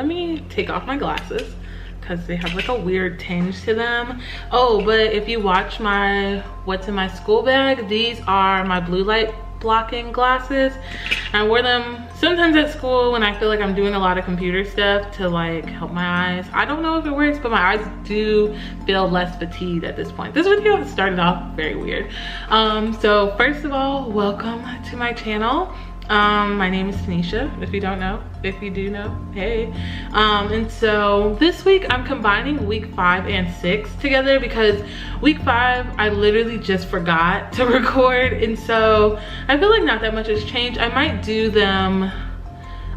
let me take off my glasses because they have like a weird tinge to them. Oh, but if you watch my what's in my school bag, these are my blue light blocking glasses. I wear them sometimes at school when I feel like I'm doing a lot of computer stuff to like help my eyes. I don't know if it works, but my eyes do feel less fatigued at this point. This video has started off very weird. So first of all, welcome to my channel. My name is Tanisha, if you don't know. If you do know, hey. And so this week I'm combining week 5 and 6 together because week 5 I literally just forgot to record, and so I feel like not that much has changed. I might do them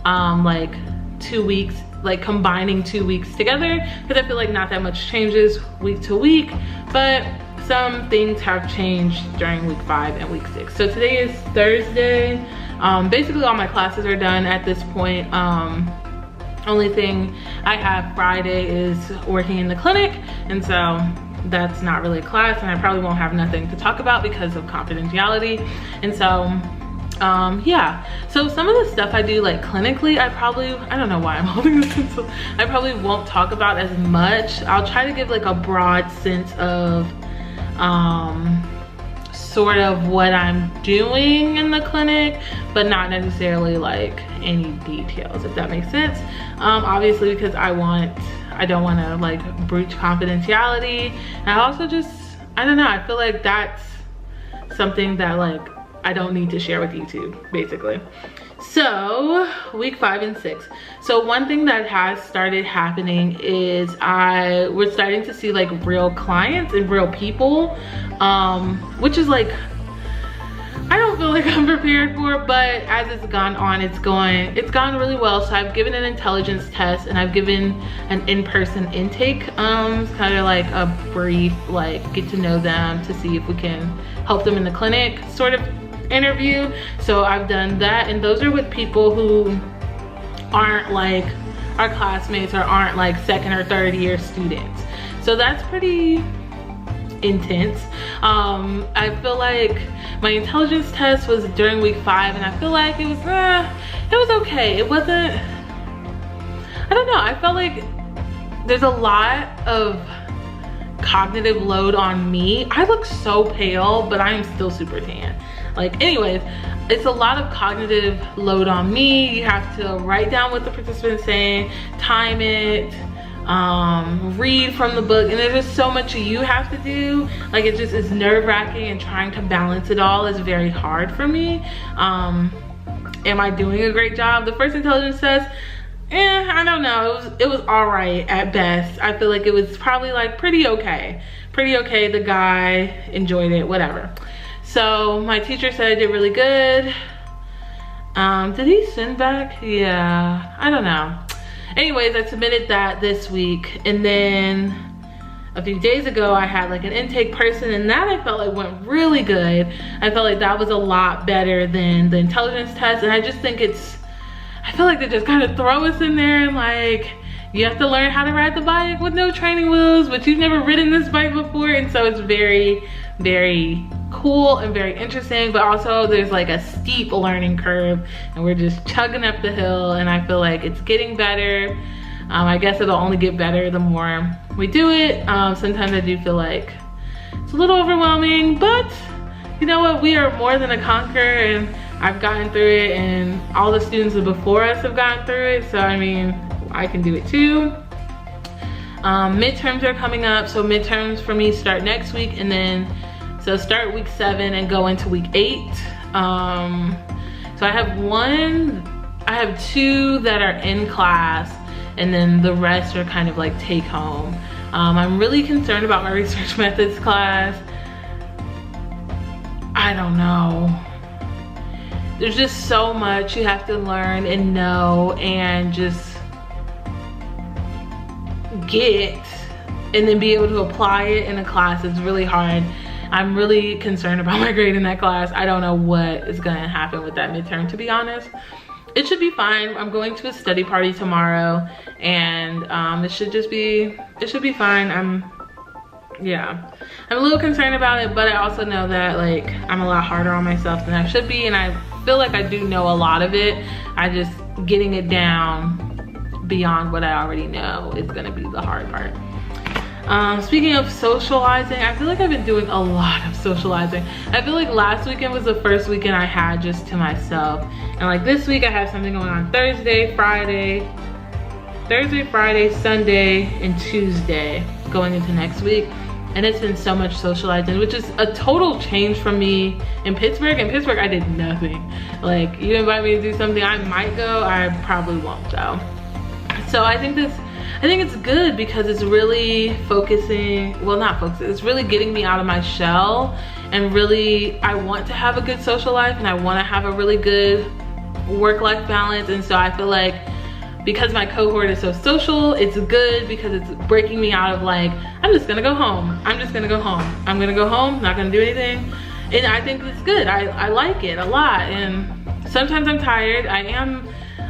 like 2 weeks, like combining 2 weeks together, because I feel like not that much changes week to week, but some things have changed during week 5 and week 6. So today is Thursday. Basically all my classes are done at this point. Only thing I have Friday is working in the clinic, and so that's not really a class, and I probably won't have nothing to talk about because of confidentiality. And so yeah, so some of the stuff I do like clinically, I don't know why I'm holding this pencil, I probably won't talk about as much. I'll try to give like a broad sense of sort of what I'm doing in the clinic, but not necessarily like any details, if that makes sense. Obviously because I don't want to like breach confidentiality. And I also just, I don't know, I feel like that's something that like I don't need to share with YouTube, basically. So week 5 and 6. So one thing that has started happening is we're starting to see like real clients and real people, which is like, I don't feel like I'm prepared for, but as it's gone on, it's gone really well. So I've given an intelligence test and I've given an in-person intake. It's kind of like a brief, like get to know them to see if we can help them in the clinic sort of interview. So I've done that, and those are with people who aren't like our classmates or aren't like second or third year students. So that's pretty intense. I feel like my intelligence test was during week 5, and I feel like it was okay. It wasn't, I don't know, I felt like there's a lot of cognitive load on me. I look so pale, but I am still super tan. Like, anyways, it's a lot of cognitive load on me. You have to write down what the participant's saying, time it, read from the book, and there's just so much you have to do. Like, it just is nerve-wracking, and trying to balance it all is very hard for me. Am I doing a great job? The first intelligence test, I don't know, it was all right at best. I feel like it was probably like pretty okay. The guy enjoyed it, whatever. So my teacher said I did really good. Did he send back? Yeah, I don't know. Anyways, I submitted that this week, and then a few days ago I had like an intake person, and that I felt like went really good. I felt like that was a lot better than the intelligence test, and I just think I feel like they just kind of throw us in there and like, you have to learn how to ride the bike with no training wheels, but you've never ridden this bike before. And so it's very, very cool and very interesting, but also there's like a steep learning curve, and we're just chugging up the hill, and I feel like it's getting better. I guess it'll only get better the more we do it. Sometimes I do feel like it's a little overwhelming, but you know what, we are more than a conqueror, and I've gotten through it, and all the students before us have gotten through it, so I mean, I can do it too. Midterms are coming up, so midterms for me start next week, and then so start week 7 and go into week 8. So I have 2 that are in class, and then the rest are kind of like take home. I'm really concerned about my research methods class. I don't know. There's just so much you have to learn and know and just get, and then be able to apply it in a class. It's really hard. I'm really concerned about my grade in that class. I don't know what is gonna happen with that midterm, to be honest. It should be fine. I'm going to a study party tomorrow, and it should be fine. I'm a little concerned about it, but I also know that like I'm a lot harder on myself than I should be, and I feel like I do know a lot of it. I just getting it down beyond what I already know is gonna be the hard part. Speaking of socializing, I feel like I've been doing a lot of socializing. I feel like last weekend was the first weekend I had just to myself. And like this week I have something going on Thursday, Friday, Sunday, and Tuesday going into next week. And it's been so much socializing, which is a total change from me in Pittsburgh. In Pittsburgh, I did nothing. Like, you invite me to do something, I might go, I probably won't though. So I think it's good because it's really it's really getting me out of my shell, and really, I want to have a good social life and I want to have a really good work-life balance. And so I feel like because my cohort is so social, it's good because it's breaking me out of like, I'm just gonna go home. I'm gonna go home, not gonna do anything. And I think it's good. I like it a lot. And sometimes I'm tired. I am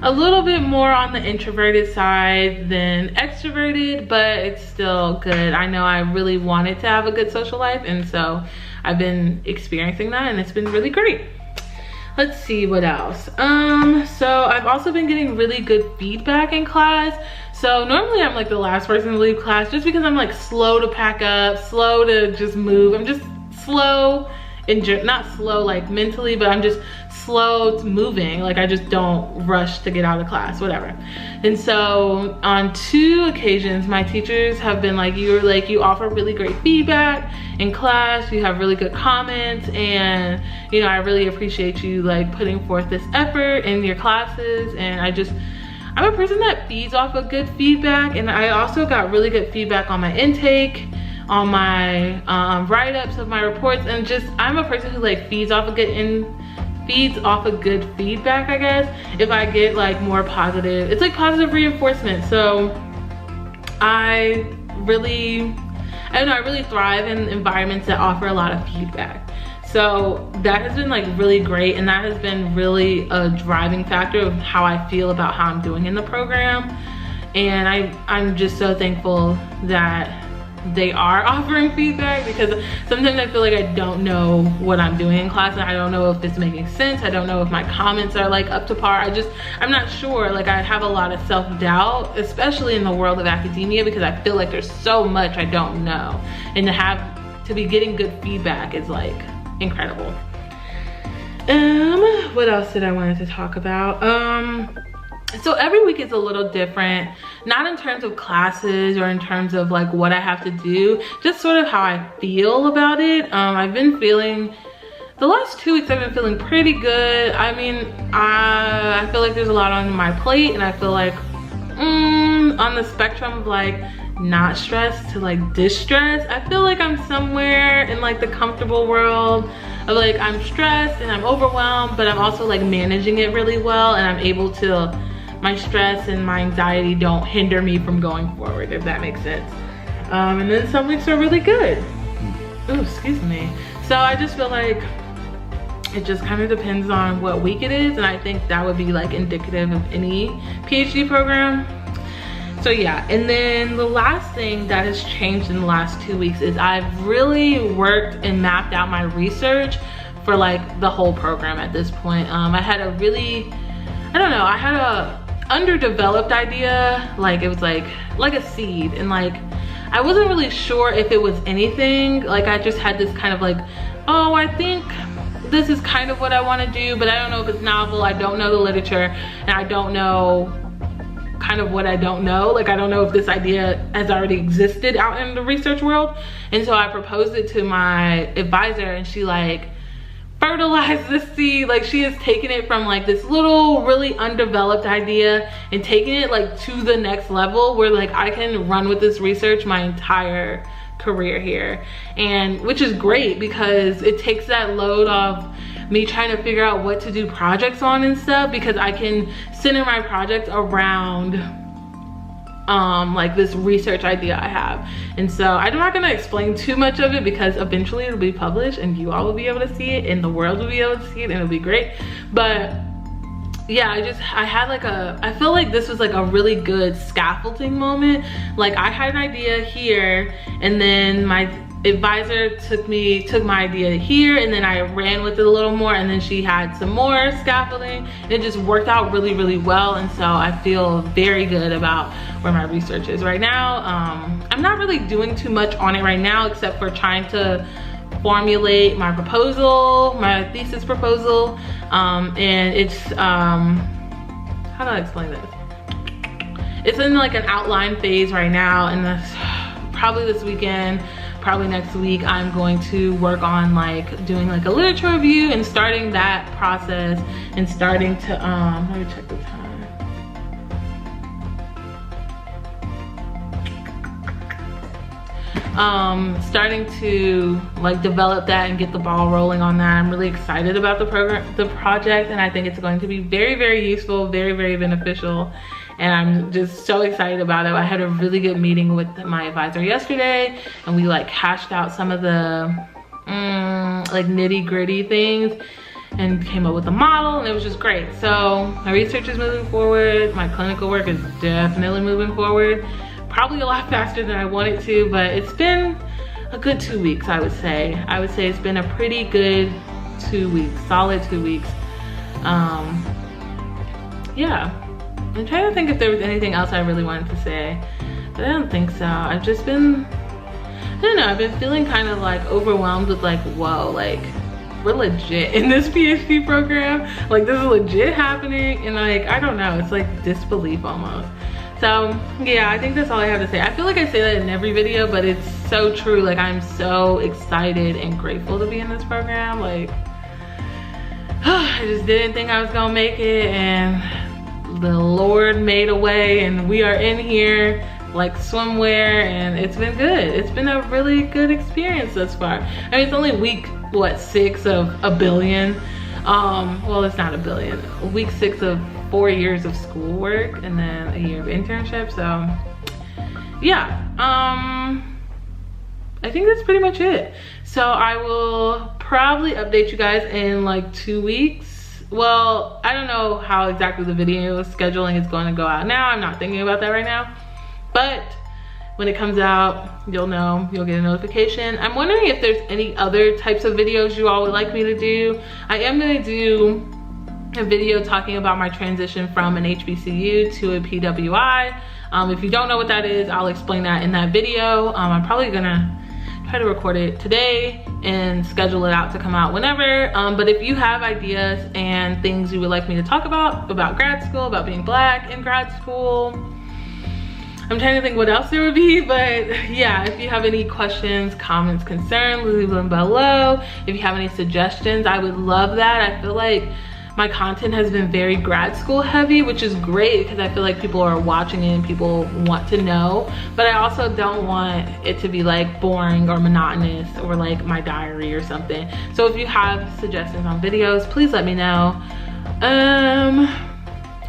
a little bit more on the introverted side than extroverted, but it's still good. I know I really wanted to have a good social life, and so I've been experiencing that, and it's been really great. Let's see what else. So I've also been getting really good feedback in class. So normally I'm like the last person to leave class just because I'm like slow to pack up, slow to just move. I'm just slow, not slow like mentally, but I'm just slow moving. Like I just don't rush to get out of class, whatever. And so on 2 occasions, my teachers have been like, you offer really great feedback in class, you have really good comments, and you know, I really appreciate you like putting forth this effort in your classes. And I'm a person that feeds off of good feedback, and I also got really good feedback on my intake, on my write-ups of my reports, and just I'm a person who like feeds off of good feedback, I guess. If I get like more positive, it's like positive reinforcement. So I really thrive in environments that offer a lot of feedback. So that has been like really great, and that has been really a driving factor of how I feel about how I'm doing in the program. And I'm just so thankful that they are offering feedback, because sometimes I feel like I don't know what I'm doing in class, and I don't know if it's making sense. I don't know if my comments are like up to par. I'm not sure. Like I have a lot of self-doubt, especially in the world of academia, because I feel like there's so much I don't know, and to be getting good feedback is like incredible. What else did I want to talk about? So every week is a little different, not in terms of classes or in terms of like what I have to do, just sort of how I feel about it. I've been feeling, the last 2 weeks I've been feeling pretty good. I mean, I feel like there's a lot on my plate, and I feel like on the spectrum of like not stressed to like distressed. I feel like I'm somewhere in like the comfortable world of like I'm stressed and I'm overwhelmed, but I'm also like managing it really well, and I'm able to, my stress and my anxiety don't hinder me from going forward, if that makes sense. And then some weeks are really good. Ooh, excuse me. So I just feel like it just kind of depends on what week it is, and I think that would be like indicative of any PhD program. So yeah, and then the last thing that has changed in the last 2 weeks is I've really worked and mapped out my research for like the whole program at this point. I had a really, I had a underdeveloped idea. Like it was like a seed, and like I wasn't really sure if it was anything. Like I just had this kind of like, oh, I think this is kind of what I want to do, but I don't know if it's novel. I don't know the literature, and I don't know kind of what I don't know. Like I don't know if this idea has already existed out in the research world. And so I proposed it to my advisor, and she like fertilized the seed. Like she has taken it from like this little really undeveloped idea and taken it like to the next level where like I can run with this research my entire career here, and which is great because it takes that load off me trying to figure out what to do projects on and stuff, because I can center my projects around like this research idea I have. And so I'm not gonna explain too much of it because eventually it'll be published and you all will be able to see it and the world will be able to see it, and it'll be great. But yeah, I had like I feel like this was like a really good scaffolding moment. Like I had an idea here, and then my advisor took my idea here, and then I ran with it a little more, and then she had some more scaffolding. It just worked out really, really well, and so I feel very good about where my research is right now. I'm not really doing too much on it right now, except for trying to formulate my proposal, my thesis proposal, and it's how do I explain this? It's in like an outline phase right now, and probably this weekend, probably next week, I'm going to work on like doing like a literature review and starting that process, and starting to let me check the time. Starting to like develop that and get the ball rolling on that. I'm really excited about the project, and I think it's going to be very, very useful, very, very beneficial, and I'm just so excited about it. I had a really good meeting with my advisor yesterday, and we like hashed out some of the like nitty-gritty things and came up with a model, and it was just great. So my research is moving forward, my clinical work is definitely moving forward. Probably a lot faster than I wanted to, but it's been a good 2 weeks, I would say. I would say it's been a pretty good 2 weeks, solid 2 weeks. Yeah, I'm trying to think if there was anything else I really wanted to say, but I don't think so. I've just been, I don't know, I've been feeling kind of like overwhelmed with like, whoa, like we're legit in this PhD program. Like this is legit happening, and like, I don't know, it's like disbelief almost. So yeah, I think that's all I have to say. I feel like I say that in every video, but it's so true. Like I'm so excited and grateful to be in this program. Like I just didn't think I was gonna make it, and the Lord made a way, and we are in here like swimwear, and it's been good. It's been a really good experience thus far. I mean, it's only week, what, 6 of a billion. Well, it's not a billion. Week 6 of 4 years of schoolwork, and then a year of internship. So yeah, I think that's pretty much it. So I will probably update you guys in like 2 weeks. Well, I don't know how exactly the video scheduling is going to go out now. I'm not thinking about that right now, but when it comes out, you'll know, you'll get a notification. I'm wondering if there's any other types of videos you all would like me to do. I am gonna do a video talking about my transition from an HBCU to a PWI. If you don't know what that is, I'll explain that in that video. I'm probably gonna try to record it today and schedule it out to come out whenever. But if you have ideas and things you would like me to talk about grad school, about being Black in grad school, I'm trying to think what else there would be, but yeah, if you have any questions, comments, concerns, leave them below. If you have any suggestions, I would love that. I feel like my content has been very grad school heavy, which is great because I feel like people are watching it and people want to know, but I also don't want it to be like boring or monotonous or like my diary or something. So if you have suggestions on videos, please let me know.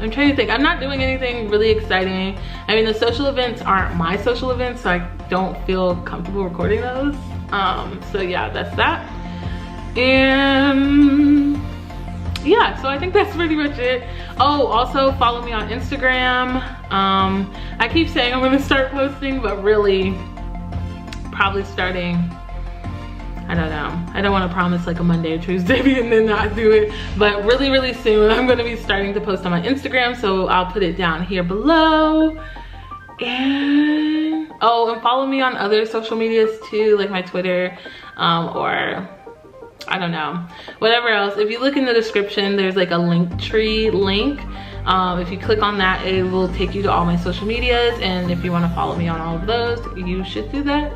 I'm trying to think. I'm not doing anything really exciting. I mean, the social events aren't my social events, so I don't feel comfortable recording those. So yeah, that's that. And yeah, so I think that's pretty much it. Oh, also follow me on Instagram. I keep saying I'm gonna start posting, but really probably starting, I don't know. I don't want to promise like a Monday or Tuesday and then not do it, but really, really soon I'm going to be starting to post on my Instagram, so I'll put it down here below. And oh, and follow me on other social medias too, like my Twitter, or I don't know, whatever else. If you look in the description, there's like a link tree link. If you click on that, it will take you to all my social medias, and if you want to follow me on all of those, you should do that.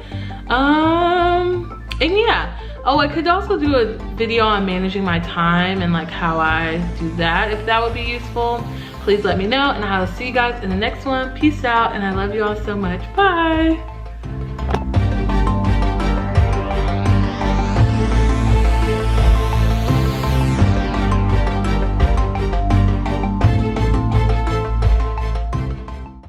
And yeah, oh, I could also do a video on managing my time and like how I do that. If that would be useful, please let me know, and I'll see you guys in the next one. Peace out, and I love you all so much. Bye.